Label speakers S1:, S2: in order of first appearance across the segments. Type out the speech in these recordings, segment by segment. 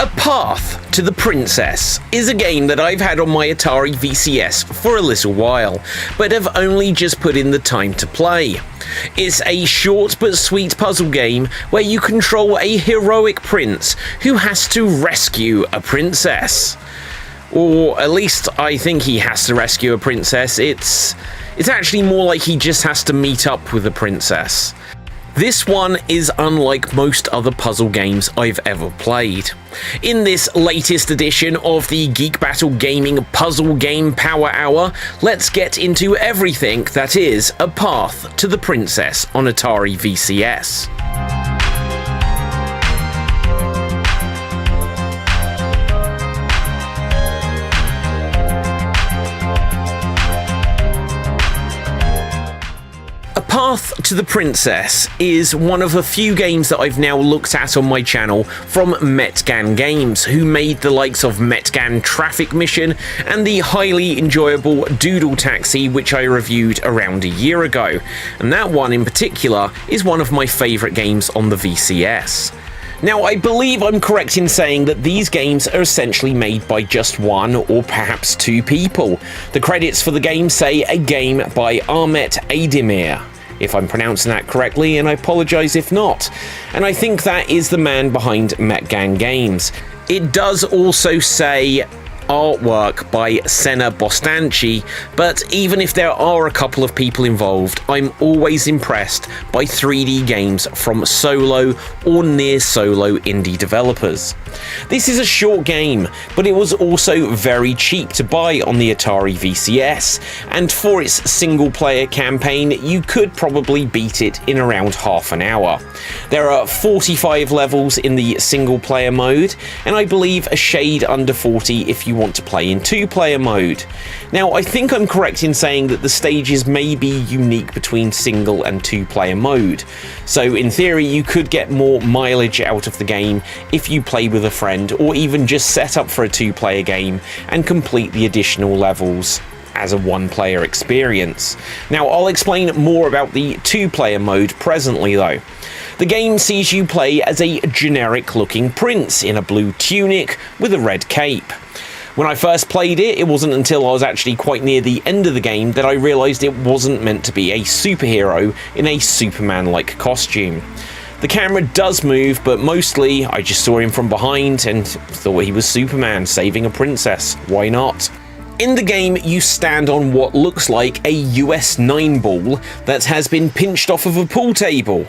S1: A Path to the Princess is a game that I've had on my Atari VCS for a little while, but have only just put in the time to play. It's a short but sweet puzzle game where you control a heroic prince who has to rescue a princess. Or at least I think he has to rescue a princess. It's actually more like he just has to meet up with a princess. This one is unlike most other puzzle games I've ever played. In this latest edition of the Geek Battle Gaming Puzzle Game Power Hour, let's get into everything that is A Path to the Princess on Atari VCS. Path to the Princess is one of a few games that I've now looked at on my channel from Metgan Games, who made the likes of Metgan Traffic Mission and the highly enjoyable Doodle Taxi, which I reviewed around a year ago. And that one in particular is one of my favourite games on the VCS. Now, I believe I'm correct in saying that these games are essentially made by just one or perhaps two people. The credits for the game say a game by Ahmet Aydemir, if I'm pronouncing that correctly, and I apologise if not. And I think that is the man behind Metgan Games. It does also say artwork by Senna Bostanci, but even if there are a couple of people involved, I'm always impressed by 3D games from solo or near solo indie developers. This is a short game, but it was also very cheap to buy on the Atari VCS, and for its single player campaign you could probably beat it in around half an hour. There are 45 levels in the single player mode, and I believe a shade under 40 if you want to play in two-player mode. Now, I think I'm correct in saying that the stages may be unique between single and two-player mode, so in theory you could get more mileage out of the game if you play with a friend, or even just set up for a two-player game and complete the additional levels as a one-player experience. Now, I'll explain more about the two-player mode presently though. The game sees you play as a generic-looking prince in a blue tunic with a red cape. When I first played it, it wasn't until I was actually quite near the end of the game that I realised it wasn't meant to be a superhero in a Superman-like costume. The camera does move, but mostly I just saw him from behind and thought he was Superman saving a princess. Why not? In the game, you stand on what looks like a US 9 ball that has been pinched off of a pool table.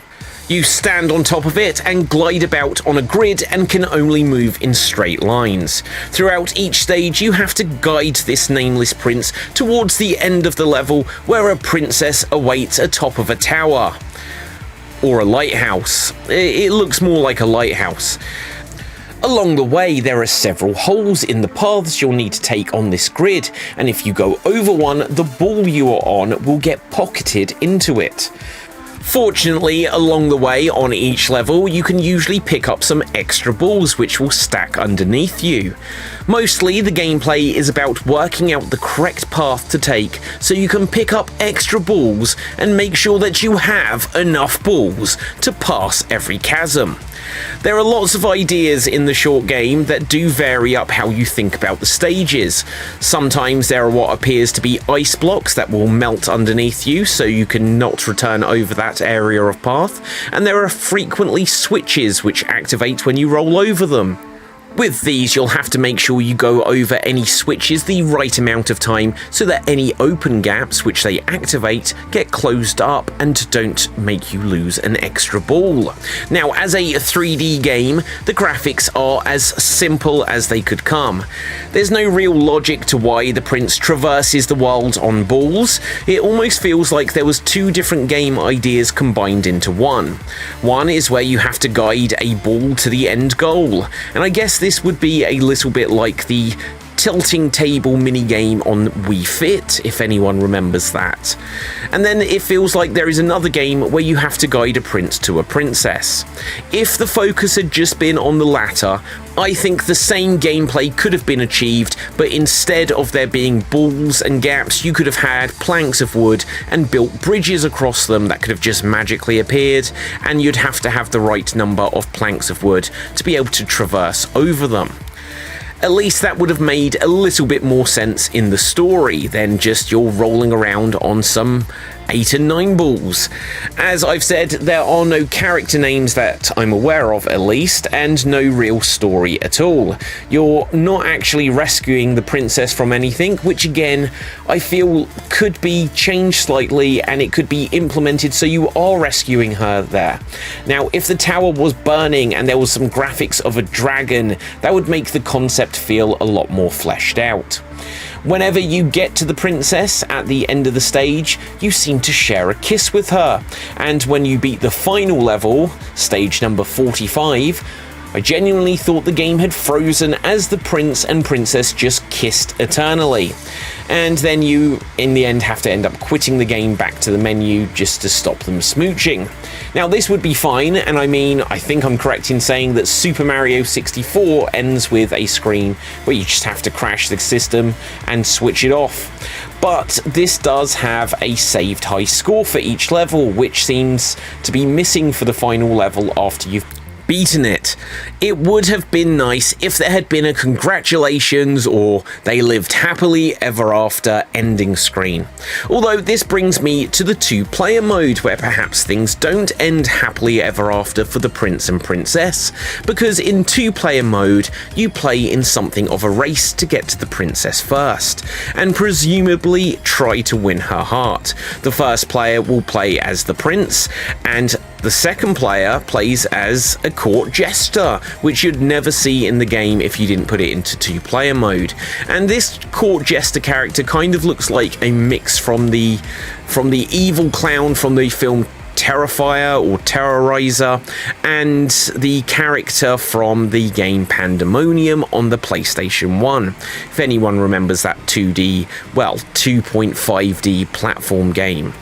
S1: You stand on top of it and glide about on a grid and can only move in straight lines. Throughout each stage, you have to guide this nameless prince towards the end of the level where a princess awaits atop of a tower. Or a lighthouse. It looks more like a lighthouse. Along the way, there are several holes in the paths you'll need to take on this grid, and if you go over one, the ball you are on will get pocketed into it. Fortunately, along the way on each level, you can usually pick up some extra balls which will stack underneath you. Mostly, the gameplay is about working out the correct path to take so you can pick up extra balls and make sure that you have enough balls to pass every chasm. There are lots of ideas in the short game that do vary up how you think about the stages. Sometimes there are what appears to be ice blocks that will melt underneath you so you can not return over that area of path, and there are frequently switches which activate when you roll over them. With these, you'll have to make sure you go over any switches the right amount of time so that any open gaps which they activate get closed up and don't make you lose an extra ball. Now, as a 3D game, the graphics are as simple as they could come. There's no real logic to why the prince traverses the world on balls. It almost feels like there was two different game ideas combined into one. One is where you have to guide a ball to the end goal, and I guess this would be a little bit like the tilting table minigame on Wii Fit, if anyone remembers that. And then it feels like there is another game where you have to guide a prince to a princess. If the focus had just been on the latter, I think the same gameplay could have been achieved, but instead of there being balls and gaps, you could have had planks of wood and built bridges across them that could have just magically appeared, and you'd have to have the right number of planks of wood to be able to traverse over them. At least that would have made a little bit more sense in the story than just you're rolling around on some 8 and 9 balls. As I've said, there are no character names that I'm aware of, at least, and no real story at all. You're not actually rescuing the princess from anything, which again, I feel could be changed slightly and it could be implemented so you are rescuing her there. Now, if the tower was burning and there was some graphics of a dragon, that would make the concept feel a lot more fleshed out. Whenever you get to the princess at the end of the stage, you seem to share a kiss with her. And when you beat the final level, stage number 45, I genuinely thought the game had frozen as the prince and princess just kissed eternally. And then you, in the end, have to end up quitting the game back to the menu just to stop them smooching. Now, this would be fine, and I think I'm correct in saying that Super Mario 64 ends with a screen where you just have to crash the system and switch it off. But this does have a saved high score for each level, which seems to be missing for the final level after you've beaten it. It would have been nice if there had been a congratulations or they lived happily ever after ending screen. Although this brings me to the 2-player mode, where perhaps things don't end happily ever after for the prince and princess, because in 2-player mode you play in something of a race to get to the princess first, and presumably try to win her heart. The first player will play as the prince, and the second player plays as a court jester, which you'd never see in the game if you didn't put it into 2-player mode. And this court jester character kind of looks like a mix from the evil clown from the film Terrifier or Terrorizer, and the character from the game Pandemonium on the PlayStation 1. If anyone remembers that 2D, well, 2.5D platform game.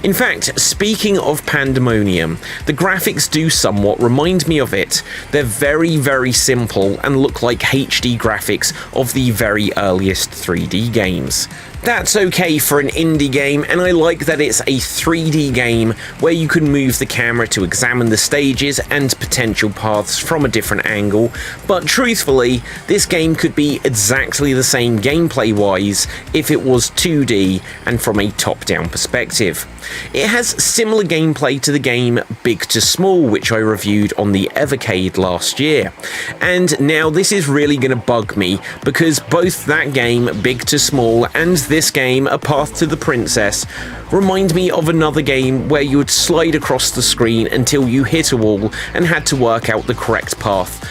S1: In fact, speaking of Pandemonium, the graphics do somewhat remind me of it. They're very, very simple and look like HD graphics of the very earliest 3D games. That's okay for an indie game, and I like that it's a 3D game where you can move the camera to examine the stages and potential paths from a different angle, but truthfully, this game could be exactly the same gameplay-wise if it was 2D and from a top-down perspective. It has similar gameplay to the game Big to Small, which I reviewed on the Evercade last year, and now this is really going to bug me because both that game Big to Small and this game, A Path to the Princess, remind me of another game where you would slide across the screen until you hit a wall and had to work out the correct path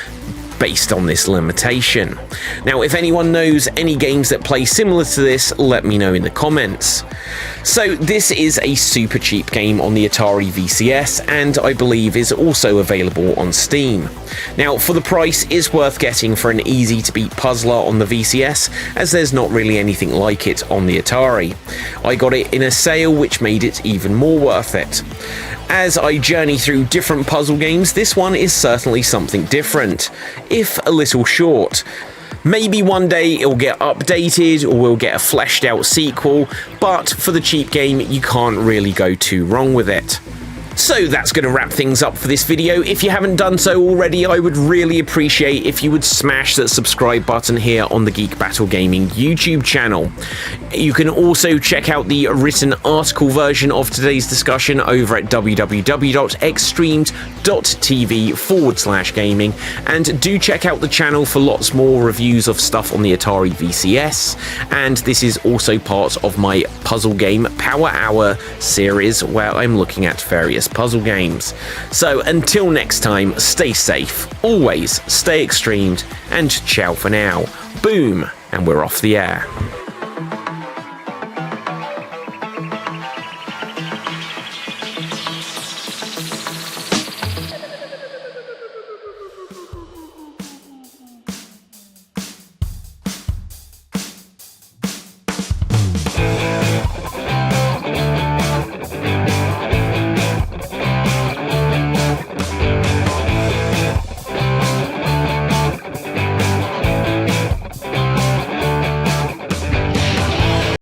S1: based on this limitation. Now, if anyone knows any games that play similar to this, let me know in the comments. So this is a super cheap game on the Atari VCS, and I believe is also available on Steam. Now, for the price, it's worth getting for an easy to beat puzzler on the VCS, as there's not really anything like it on the Atari. I got it in a sale, which made it even more worth it. As I journey through different puzzle games, this one is certainly something different, if a little short. Maybe one day it'll get updated or we'll get a fleshed out sequel, but for the cheap game, you can't really go too wrong with it. So that's going to wrap things up for this video. If you haven't done so already, I would really appreciate if you would smash that subscribe button here on the Geek Battle Gaming YouTube channel. You can also check out the written article version of today's discussion over at www.xstreamed.tv/gaming, and do check out the channel for lots more reviews of stuff on the Atari VCS, and this is also part of my puzzle game Power Hour series where I'm looking at various puzzle games. So until next time, stay safe, always stay extremed, and ciao for now. Boom, and we're off the air.